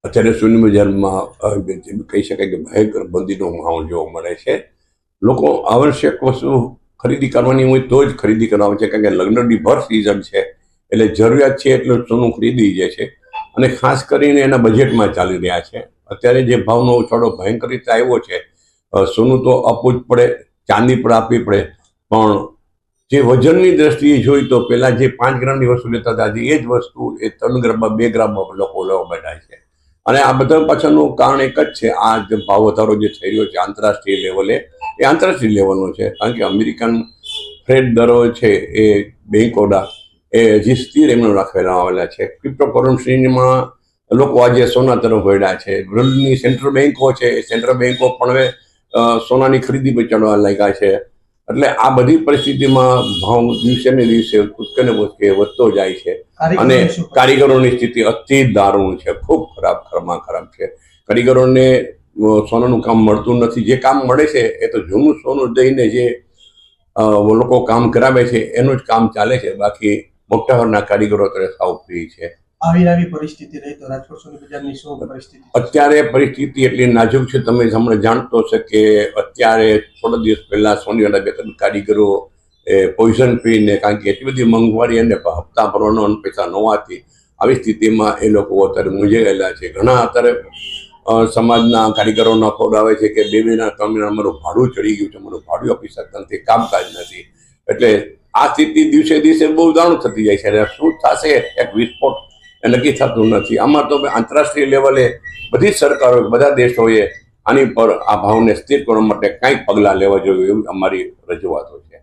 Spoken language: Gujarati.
અત્યારે સોની બજારમાં કહી શકાય કે ભયંકર મંદીનો માહોલ જોવા મળે છે. લોકો આવશ્યક વસ્તુ ખરીદી કરવાની હોય તો જ ખરીદી કરવા છે, કારણ કે લગ્નની ભર સિઝન છે એટલે જરૂરિયાત છે એટલું સોનું ખરીદી જાય છે અને ખાસ કરીને એના બજેટમાં ચાલી રહ્યા છે. અત્યારે જે ભાવનો ઉછાળો ભયંકર રીતે આવ્યો છે, સોનું તો આપવું જ પડે, ચાંદી પણ આપવી પડે, પણ જે વજનની દ્રષ્ટિએ જોઈ તો પહેલા જે 5 ગ્રામની વસ્તુ લેતા હતા આજે એ જ વસ્તુ એ 3 ગ્રામમાં 2 ગ્રામમાં લોકો લેવા બેઠા છે. અને આ બધા પાછળનું કારણ એક જ છે, આ જે ભાવ વધારો જે થઈ રહ્યો છે આંતરરાષ્ટ્રીય લેવલે, એ આંતરરાષ્ટ્રીય લેવલનો છે. કારણ કે અમેરિકન ફેડ દરો છે એ બેંકોના એ હજી સ્થિર એમનો રાખેલા આવેલા છે. ક્રિપ્ટોકરન્સીમાં લોકો આજે સોના તરફ વળ્યા છે. વર્લ્ડની સેન્ટ્રલ બેંકો છે, એ સેન્ટ્રલ બેંકો પણ હવે સોનાની ખરીદી પર ચડવા લાગ્યા છે. એટલે આ બધી પરિસ્થિતિમાં ભાવ દિવસે ને દિવસે કૂદકે ને ભૂસકે વધતો જાય છે અને કારીગરોની સ્થિતિ અતિ દારૂણ છે, ખૂબ ખરાબ છે. કારીગરોને સોનાનું કામ મળતું નથી. જે કામ મળે છે એ તો જૂનું સોનું દઈને જે લોકો કામ કરાવે છે એનું જ કામ ચાલે છે, બાકી મોટાભાગના કારીગરો અત્યારે સાવ ફ્રી છે. આવી પરિસ્થિતિ રહી તો રાજકોટ સોની બજારની શું પરિસ્થિતિ? અત્યારે પરિસ્થિતિ એટલી નાજુક છે. તમે હમણાં જાણતો છે કે અત્યારે થોડા દિવસ પહેલા સોનીવાલા 2-3 કારીગરો પોઈઝન પીને, કારણ કે એટલી બધી મોંઘવારી અને હપ્તા ભરવાનો પૈસા ન હોવાથી આવી સ્થિતિમાં એ લોકો અત્યારે મૂંઝાયેલા છે. ઘણા અત્યારે સમાજના કારીગરોનો ફોન આવે છે કે 2 મહિના 3 મહિના અમારું ભાડું ચડી ગયું છે, અમારું ભાડું આપી શકતા નથી, કામકાજ નથી. એટલે આ સ્થિતિ દિવસે દિવસે બહુ દારૂણ થતી જાય છે. અને શું થશે એક વિસ્ફોટ એ નક્કી થતું નથી. આમાં તો આંતરરાષ્ટ્રીય લેવલે બધી જ સરકારો, બધા દેશોએ આની પર આ ભાવને સ્થિર કરવા માટે કંઈક પગલાં લેવા જોઈએ એવી અમારી રજૂઆતો છે.